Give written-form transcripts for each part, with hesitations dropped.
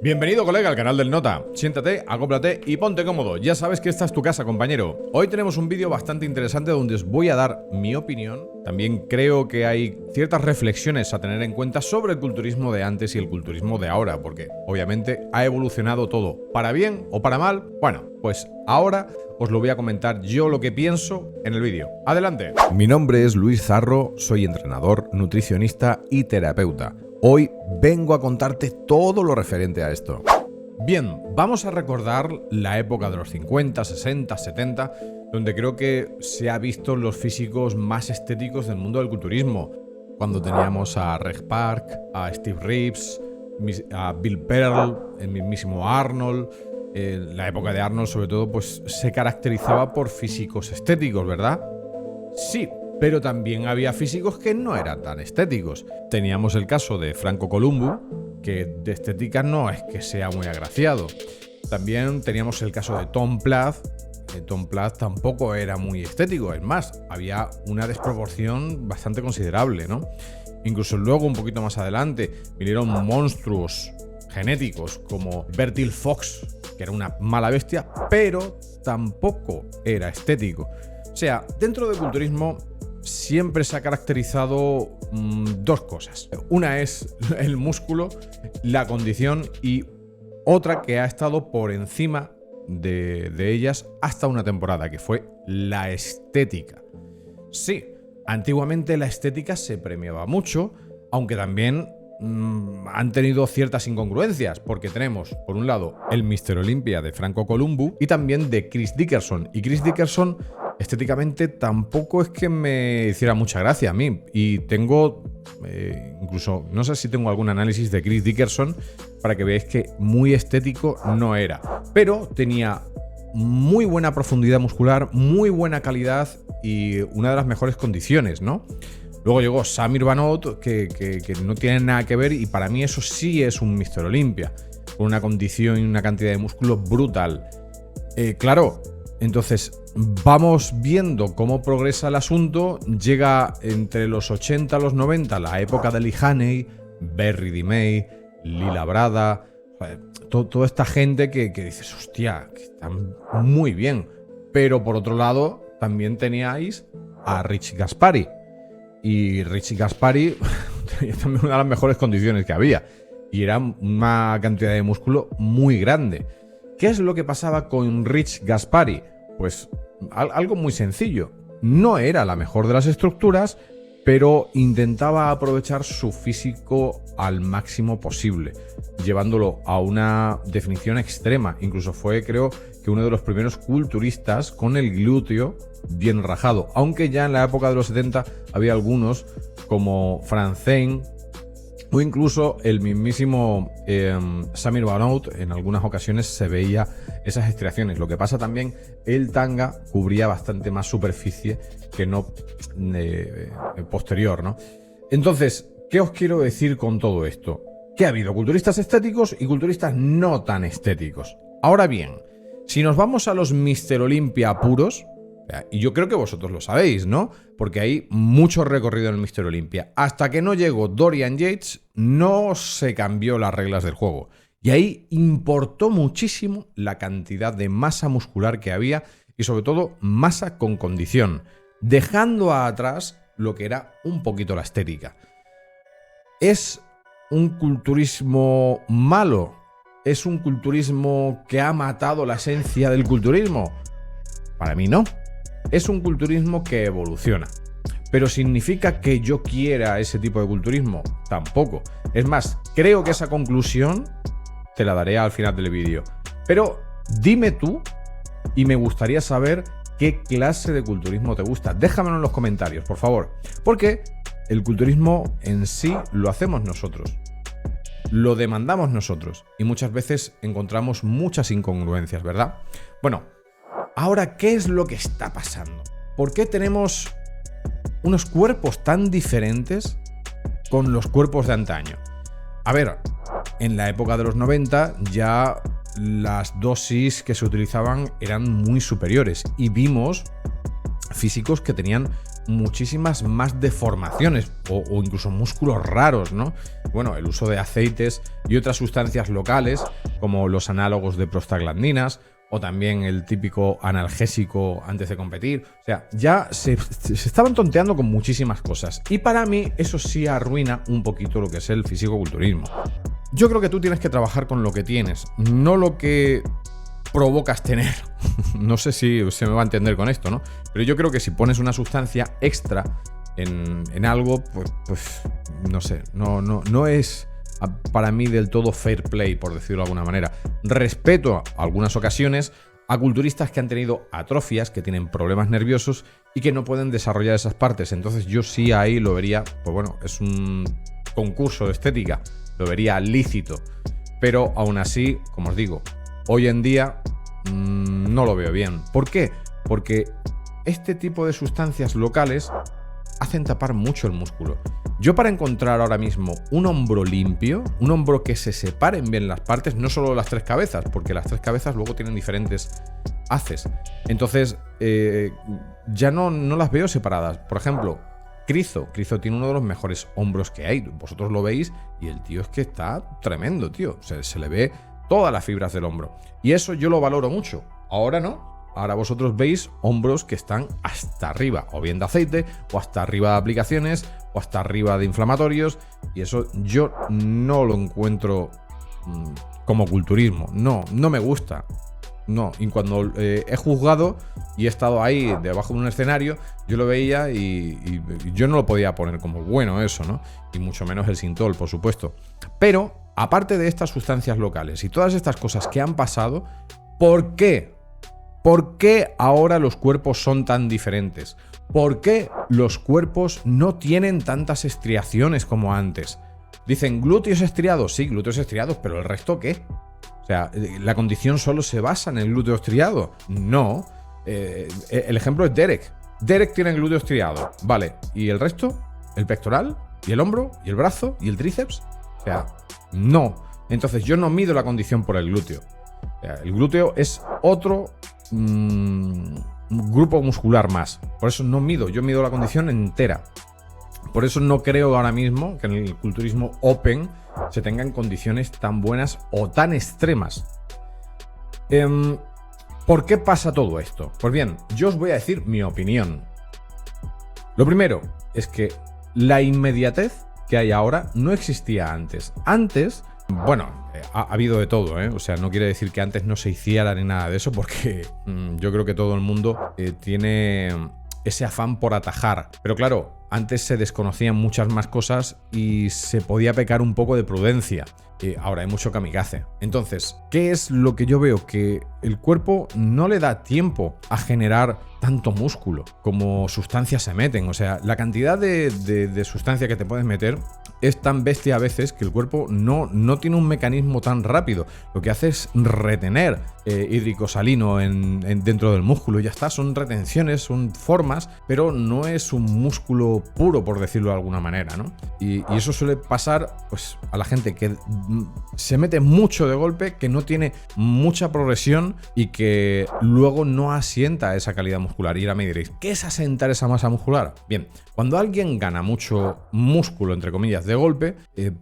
Bienvenido, colega, al canal del Nota. Siéntate, acóplate y ponte cómodo. Ya sabes que esta es tu casa, compañero. Hoy tenemos un vídeo bastante interesante donde os voy a dar mi opinión. También creo que hay ciertas reflexiones a tener en cuenta sobre el culturismo de antes y el culturismo de ahora, porque obviamente ha evolucionado todo, para bien o para mal. Bueno, pues ahora os lo voy a comentar yo lo que pienso en el vídeo. ¡Adelante! Mi nombre es Luis Zarro, soy entrenador, nutricionista y terapeuta. Hoy vengo a contarte todo lo referente a esto. Bien, vamos a recordar la época de los 50, 60, 70, donde creo que se ha visto los físicos más estéticos del mundo del culturismo. Cuando teníamos a Reg Park, a Steve Reeves, a Bill Pearl, el mismísimo Arnold. La época de Arnold, sobre todo, pues se caracterizaba por físicos estéticos, ¿verdad? Sí. Pero también había físicos que no eran tan estéticos. Teníamos el caso de Franco Columbu, que de estética no es que sea muy agraciado. También teníamos el caso de Tom Plath. Tom Plath tampoco era muy estético. Es más, había una desproporción bastante considerable, ¿no? Incluso luego, un poquito más adelante, vinieron monstruos genéticos como Bertil Fox, que era una mala bestia, pero tampoco era estético. O sea, dentro del culturismo siempre se ha caracterizado dos cosas. Una es el músculo, la condición, y otra que ha estado por encima de ellas hasta una temporada, que fue la estética. Sí, antiguamente la estética se premiaba mucho, aunque también han tenido ciertas incongruencias, porque tenemos, por un lado, el Mr. Olympia de Franco Columbu y también de Chris Dickerson. Y Chris Dickerson estéticamente tampoco es que me hiciera mucha gracia a mí. Y tengo, incluso, no sé si tengo algún análisis de Chris Dickerson para que veáis que muy estético no era. Pero tenía muy buena profundidad muscular, muy buena calidad y una de las mejores condiciones, ¿no? Luego llegó Samir Banot, que no tiene nada que ver, y para mí eso sí es un Mr. Olympia, con una condición y una cantidad de músculo brutal. Claro, entonces vamos viendo cómo progresa el asunto. Llega entre los 80 a los 90 la época de Lee Haney, Barry DeMay, Lee Labrada, toda esta gente que dices, hostia, que están muy bien. Pero por otro lado también teníais a Richie Gaspari. Y Richie Gaspari tenía también una de las mejores condiciones que había. Y era una cantidad de músculo muy grande. ¿Qué es lo que pasaba con Rich Gaspari? Pues algo muy sencillo. No era la mejor de las estructuras, pero intentaba aprovechar su físico al máximo posible, llevándolo a una definición extrema. Incluso fue, creo, que uno de los primeros culturistas con el glúteo bien rajado, aunque ya en la época de los 70 había algunos como Frank Zane o incluso el mismísimo Samir Banot. En algunas ocasiones se veía esas estriaciones. Lo que pasa también, el tanga cubría bastante más superficie que no posterior, ¿no? Entonces, ¿qué os quiero decir con todo esto? Que ha habido culturistas estéticos y culturistas no tan estéticos. Ahora bien, si nos vamos a los Mr. Olympia puros, y yo creo que vosotros lo sabéis, ¿no? Porque hay mucho recorrido en el Mr. Olympia. Hasta que no llegó Dorian Yates, no se cambió las reglas del juego. Y ahí importó muchísimo la cantidad de masa muscular que había y sobre todo masa con condición, dejando atrás lo que era un poquito la estética. ¿Es un culturismo malo? ¿Es un culturismo que ha matado la esencia del culturismo? Para mí no. Es un culturismo que evoluciona. ¿Pero significa que yo quiera ese tipo de culturismo? Tampoco. Es más, creo que esa conclusión te la daré al final del vídeo. Pero dime tú, y me gustaría saber qué clase de culturismo te gusta. Déjamelo en los comentarios, por favor. Porque el culturismo en sí lo hacemos nosotros. Lo demandamos nosotros. Y muchas veces encontramos muchas incongruencias, ¿verdad? Bueno, ahora, ¿qué es lo que está pasando? ¿Por qué tenemos unos cuerpos tan diferentes con los cuerpos de antaño? A ver, en la época de los 90 ya las dosis que se utilizaban eran muy superiores y vimos físicos que tenían muchísimas más deformaciones o incluso músculos raros, ¿no? Bueno, el uso de aceites y otras sustancias locales, como los análogos de prostaglandinas, o también el típico analgésico antes de competir. O sea, ya se estaban tonteando con muchísimas cosas. Y para mí eso sí arruina un poquito lo que es el fisicoculturismo. Yo creo que tú tienes que trabajar con lo que tienes, no lo que provocas tener. No sé si se me va a entender con esto, ¿no? Pero yo creo que si pones una sustancia extra en algo, pues no sé, no es para mí del todo fair play, por decirlo de alguna manera. Respeto a algunas ocasiones a culturistas que han tenido atrofias, que tienen problemas nerviosos y que no pueden desarrollar esas partes. Entonces yo sí ahí lo vería, pues bueno, es un concurso de estética, lo vería lícito. Pero aún así, como os digo, hoy en día no lo veo bien. ¿Por qué? Porque este tipo de sustancias locales hacen tapar mucho el músculo. Yo para encontrar ahora mismo un hombro limpio, un hombro que se separen bien las partes, no solo las tres cabezas, porque las tres cabezas luego tienen diferentes haces. Entonces, ya no las veo separadas. Por ejemplo, Krizo tiene uno de los mejores hombros que hay. Vosotros lo veis y el tío es que está tremendo, tío. Se le ve todas las fibras del hombro. Y eso yo lo valoro mucho. Ahora no. Ahora vosotros veis hombros que están hasta arriba, o bien de aceite, o hasta arriba de aplicaciones, o hasta arriba de inflamatorios, y eso yo no lo encuentro como culturismo. No me gusta. No, y cuando he juzgado y he estado ahí debajo de un escenario, yo lo veía y yo no lo podía poner como bueno eso, ¿no? Y mucho menos el Sintol, por supuesto. Pero, aparte de estas sustancias locales y todas estas cosas que han pasado, ¿por qué? ¿Por qué ahora los cuerpos son tan diferentes? ¿Por qué los cuerpos no tienen tantas estriaciones como antes? Dicen, glúteos estriados. Sí, glúteos estriados, pero ¿el resto qué? O sea, ¿la condición solo se basa en el glúteo estriado? No. El ejemplo es Derek. Derek tiene el glúteo estriado. Vale, ¿y el resto? ¿El pectoral? ¿Y el hombro? ¿Y el brazo? ¿Y el tríceps? O sea, no. Entonces yo no mido la condición por el glúteo. O sea, el glúteo es otro grupo muscular más. Por eso no mido, yo mido la condición entera. Por eso no creo ahora mismo que en el culturismo open se tengan condiciones tan buenas o tan extremas. ¿Por qué pasa todo esto? Pues bien, yo os voy a decir mi opinión. Lo primero es que la inmediatez que hay ahora no existía antes. Antes, bueno, ha habido de todo, ¿eh? O sea, no quiere decir que antes no se hiciera ni nada de eso, porque yo creo que todo el mundo tiene ese afán por atajar. Pero claro, antes se desconocían muchas más cosas y se podía pecar un poco de prudencia. Ahora hay mucho kamikaze. Entonces, ¿qué es lo que yo veo? Que el cuerpo no le da tiempo a generar tanto músculo como sustancias se meten. O sea, la cantidad de sustancia que te puedes meter es tan bestia a veces que el cuerpo no tiene un mecanismo tan rápido. Lo que hace es retener hídrico salino dentro del músculo y ya está. Son retenciones, son formas, pero no es un músculo puro, por decirlo de alguna manera, ¿no? Y eso suele pasar pues a la gente que se mete mucho de golpe, que no tiene mucha progresión y que luego no asienta esa calidad muscular. Y ahora me diréis, ¿qué es asentar esa masa muscular? Bien, cuando alguien gana mucho músculo, entre comillas, de golpe,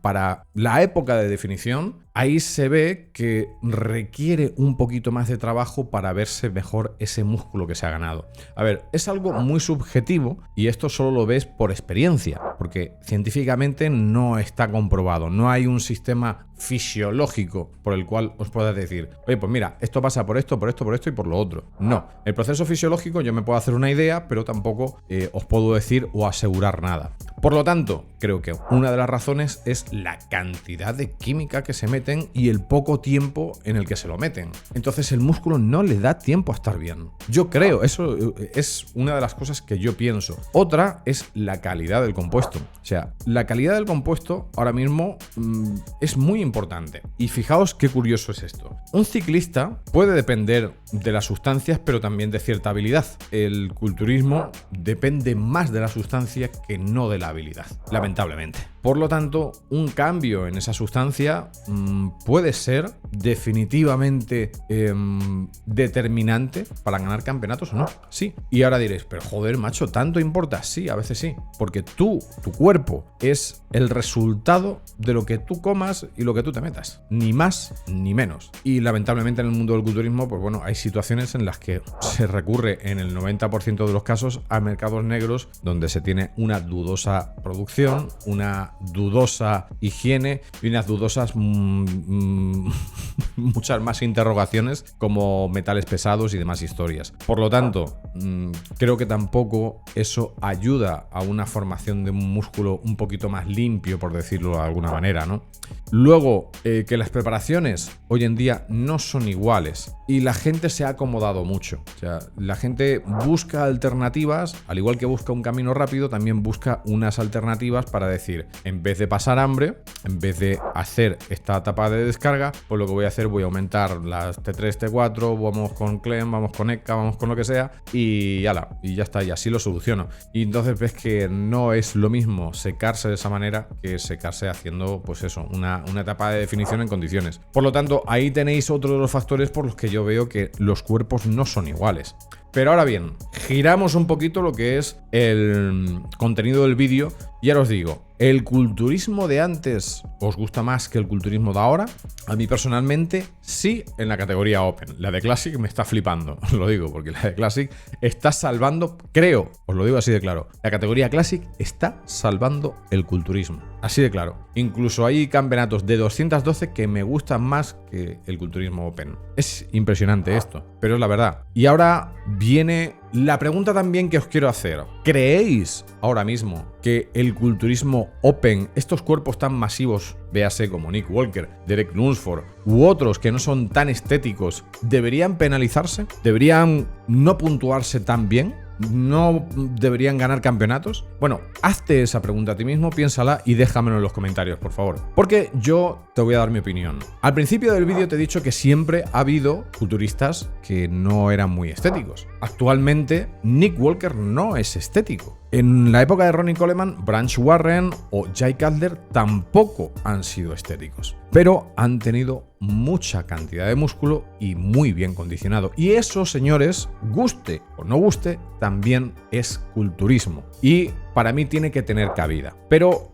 para la época de definición, ahí se ve que requiere un poquito más de trabajo para verse mejor ese músculo que se ha ganado. A ver, es algo muy subjetivo y esto solo lo ves por experiencia, porque científicamente no está comprobado. No hay un sistema fisiológico por el cual os pueda decir, oye, pues mira, esto pasa por esto, por esto, por esto y por lo otro. No, el proceso fisiológico yo me puedo hacer una idea, pero tampoco os puedo decir o asegurar nada. Por lo tanto, creo que una de las razones es la cantidad de química que se meten y el poco tiempo en el que se lo meten. Entonces el músculo no le da tiempo a estar bien. Yo creo, eso es una de las cosas que yo pienso. Otra es la calidad del compuesto. O sea, la calidad del compuesto ahora mismo es muy importante. Y fijaos qué curioso es esto. Un ciclista puede depender de las sustancias, pero también de cierta habilidad. El culturismo depende más de la sustancia que no de la habilidad, lamentablemente. Por lo tanto, un cambio en esa sustancia puede ser definitivamente determinante para ganar campeonatos o no? Sí. Y ahora diréis, pero joder, macho, ¿tanto importa? Sí, a veces sí. Porque tu cuerpo es el resultado de lo que tú comas y lo que tú te metas. Ni más ni menos. Y lamentablemente en el mundo del culturismo, pues bueno, hay situaciones en las que se recurre en el 90% de los casos a mercados negros donde se tiene una dudosa producción, una dudosa higiene y unas dudosas muchas más interrogaciones como metales pesados y demás historias. Por lo tanto, creo que tampoco eso ayuda a una formación de un músculo un poquito más limpio, por decirlo de alguna manera, ¿no? Luego, que las preparaciones hoy en día no son iguales y la gente se ha acomodado mucho. O sea, la gente busca alternativas, al igual que busca un camino rápido, también busca unas alternativas para decir, en vez de pasar hambre, en vez de hacer esta etapa de descarga, pues lo que voy a hacer, voy a aumentar las T3, T4, vamos con Clem, vamos con ECA, vamos con lo que sea y ala, y ya está, y así lo soluciono. Y entonces ves que no es lo mismo secarse de esa manera que secarse haciendo, pues eso, una etapa de definición en condiciones. Por lo tanto, ahí tenéis otro de los factores por los que yo veo que los cuerpos no son iguales. Pero ahora bien, giramos un poquito lo que es el contenido del vídeo y ahora os digo, ¿el culturismo de antes os gusta más que el culturismo de ahora? A mí personalmente sí, en la categoría Open. La de Classic me está flipando, os lo digo, porque la de Classic está salvando, creo, os lo digo así de claro, la categoría Classic está salvando el culturismo. Así de claro. Incluso hay campeonatos de 212 que me gustan más que el culturismo Open. Es impresionante esto, pero es la verdad. Y ahora viene la pregunta también que os quiero hacer. ¿Creéis ahora mismo que el culturismo Open, estos cuerpos tan masivos, véase como Nick Walker, Derek Lunsford u otros que no son tan estéticos, deberían penalizarse? ¿Deberían no puntuarse tan bien? ¿No deberían ganar campeonatos? Bueno, hazte esa pregunta a ti mismo, piénsala y déjamelo en los comentarios, por favor. Porque yo te voy a dar mi opinión. Al principio del vídeo te he dicho que siempre ha habido culturistas que no eran muy estéticos. Actualmente, Nick Walker no es estético. En la época de Ronnie Coleman, Branch Warren o Jay Cutler tampoco han sido estéticos, pero han tenido mucha cantidad de músculo y muy bien condicionado. Y eso, señores, guste o no guste, también es culturismo. Y para mí tiene que tener cabida. Pero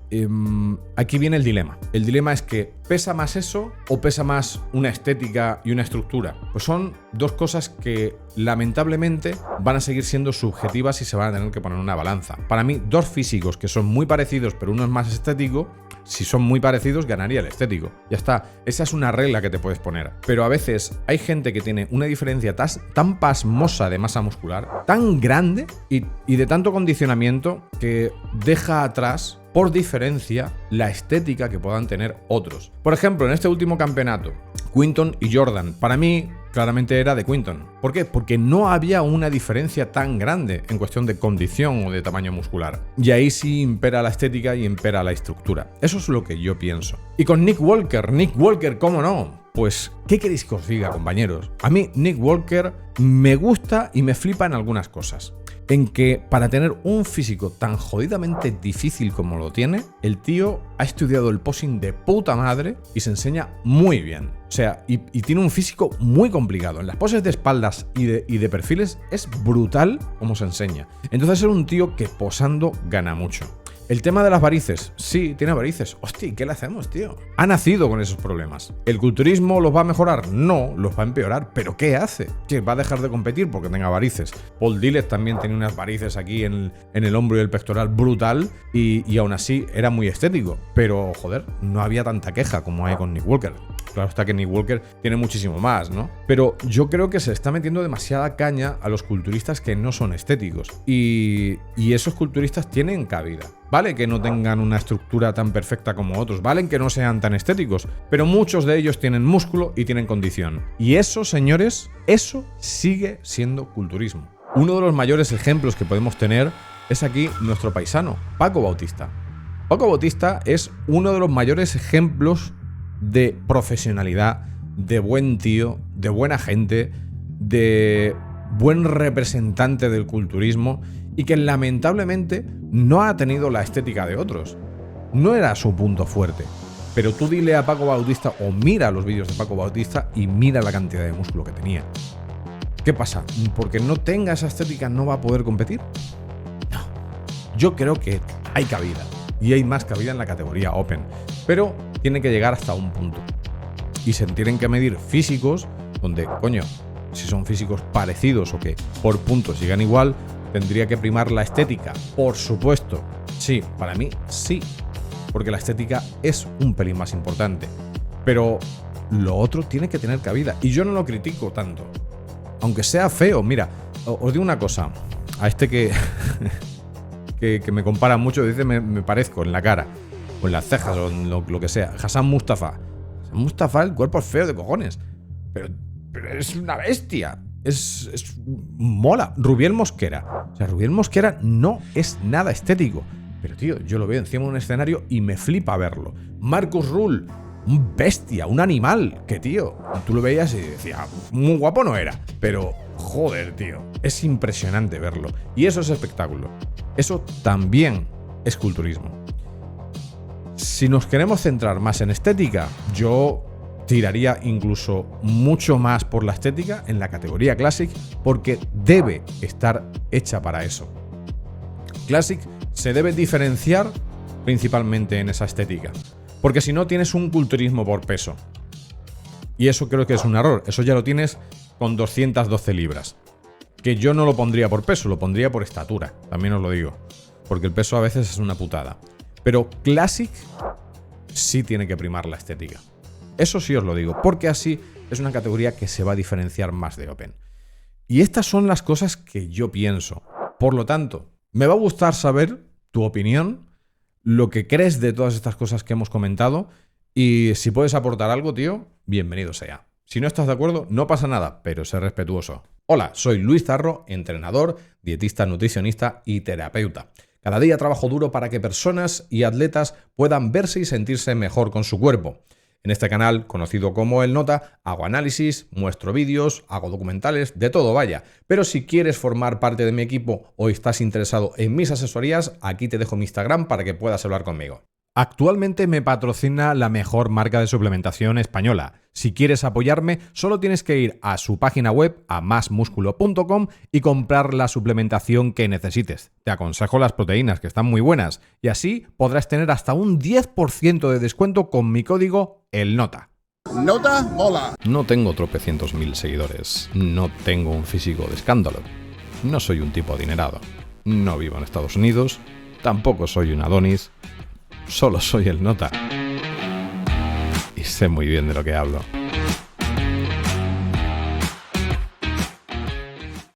aquí viene el dilema. El dilema es que ¿pesa más eso o pesa más una estética y una estructura? Pues son dos cosas que lamentablemente van a seguir siendo subjetivas y se van a tener que poner en una balanza. Para mí, dos físicos que son muy parecidos pero uno es más estético, si son muy parecidos, ganaría el estético. Ya está. Esa es una regla que te puedes poner. Pero a veces hay gente que tiene una diferencia tan pasmosa de masa muscular, tan grande y de tanto condicionamiento que deja atrás, por diferencia, la estética que puedan tener otros. Por ejemplo, en este último campeonato, Quinton y Jordan, para mí claramente era de Quinton. ¿Por qué? Porque no había una diferencia tan grande en cuestión de condición o de tamaño muscular. Y ahí sí impera la estética y impera la estructura. Eso es lo que yo pienso. Y con Nick Walker, ¿cómo no? Pues, ¿qué queréis que os diga, compañeros? A mí Nick Walker me gusta y me flipa en algunas cosas. En que para tener un físico tan jodidamente difícil como lo tiene, el tío ha estudiado el posing de puta madre y se enseña muy bien. O sea, y tiene un físico muy complicado. En las poses de espaldas y de perfiles es brutal como se enseña. Entonces es un tío que posando gana mucho. El tema de las varices, sí, tiene varices. Hostia, ¿qué le hacemos, tío? Ha nacido con esos problemas. ¿El culturismo los va a mejorar? No, los va a empeorar. ¿Pero qué hace? ¿Que va a dejar de competir porque tenga varices? Paul Dillett también tenía unas varices aquí en el hombro y el pectoral brutal y aún así era muy estético. Pero, joder, no había tanta queja como hay con Nick Walker. Claro está que Nick Walker tiene muchísimo más, ¿no? Pero yo creo que se está metiendo demasiada caña a los culturistas que no son estéticos. Y esos culturistas tienen cabida. Vale que no tengan una estructura tan perfecta como otros, valen que no sean tan estéticos, pero muchos de ellos tienen músculo y tienen condición. Y eso, señores, eso sigue siendo culturismo. Uno de los mayores ejemplos que podemos tener es aquí nuestro paisano, Paco Bautista. Paco Bautista es uno de los mayores ejemplos de profesionalidad, de buen tío, de buena gente, de buen representante del culturismo y que lamentablemente no ha tenido la estética de otros. No era su punto fuerte. Pero tú dile a Paco Bautista o mira los vídeos de Paco Bautista y mira la cantidad de músculo que tenía. ¿Qué pasa? ¿Porque no tenga esa estética no va a poder competir? No. Yo creo que hay cabida. Y hay más cabida en la categoría Open. Pero tiene que llegar hasta un punto. Y se tienen que medir físicos donde, coño, si son físicos parecidos o que por puntos llegan igual, tendría que primar la estética. Por supuesto. Sí, para mí sí. Porque la estética es un pelín más importante. Pero lo otro tiene que tener cabida. Y yo no lo critico tanto. Aunque sea feo. Mira, os digo una cosa. A este que me compara mucho, dice me parezco en la cara, o en las cejas, o en lo que sea. Hassan Mustafa. Hassan Mustafa, el cuerpo es feo de cojones. Pero es una bestia. Es mola. Rubiel Mosquera. O sea, Rubiel Mosquera no es nada estético. Pero, tío, yo lo veo encima de un escenario y me flipa verlo. Marcus Ruhl, un bestia, un animal. Que, tío, tú lo veías y decías, muy guapo no era. Pero, joder, tío, es impresionante verlo. Y eso es espectáculo. Eso también es culturismo. Si nos queremos centrar más en estética, yo tiraría incluso mucho más por la estética en la categoría Classic, porque debe estar hecha para eso. Classic se debe diferenciar principalmente en esa estética, porque si no tienes un culturismo por peso. Y eso creo que es un error. Eso ya lo tienes con 212 libras. Que yo no lo pondría por peso, lo pondría por estatura. También os lo digo. Porque el peso a veces es una putada. Pero Classic sí tiene que primar la estética. Eso sí os lo digo, porque así es una categoría que se va a diferenciar más de Open. Y estas son las cosas que yo pienso. Por lo tanto, me va a gustar saber tu opinión, lo que crees de todas estas cosas que hemos comentado, y si puedes aportar algo, tío, bienvenido sea. Si no estás de acuerdo, no pasa nada, pero sé respetuoso. Hola, soy Luis Zarro, entrenador, dietista, nutricionista y terapeuta. Cada día trabajo duro para que personas y atletas puedan verse y sentirse mejor con su cuerpo. En este canal, conocido como El Nota, hago análisis, muestro vídeos, hago documentales, de todo vaya. Pero si quieres formar parte de mi equipo o estás interesado en mis asesorías, aquí te dejo mi Instagram para que puedas hablar conmigo. Actualmente me patrocina la mejor marca de suplementación española. Si quieres apoyarme, solo tienes que ir a su página web, a masmusculo.com, y comprar la suplementación que necesites. Te aconsejo las proteínas, que están muy buenas, y así podrás tener hasta un 10% de descuento con mi código ELNOTA. Nota mola. No tengo tropecientos mil seguidores, no tengo un físico de escándalo, no soy un tipo adinerado, no vivo en Estados Unidos, tampoco soy un Adonis. Solo soy el Nota. Y sé muy bien de lo que hablo.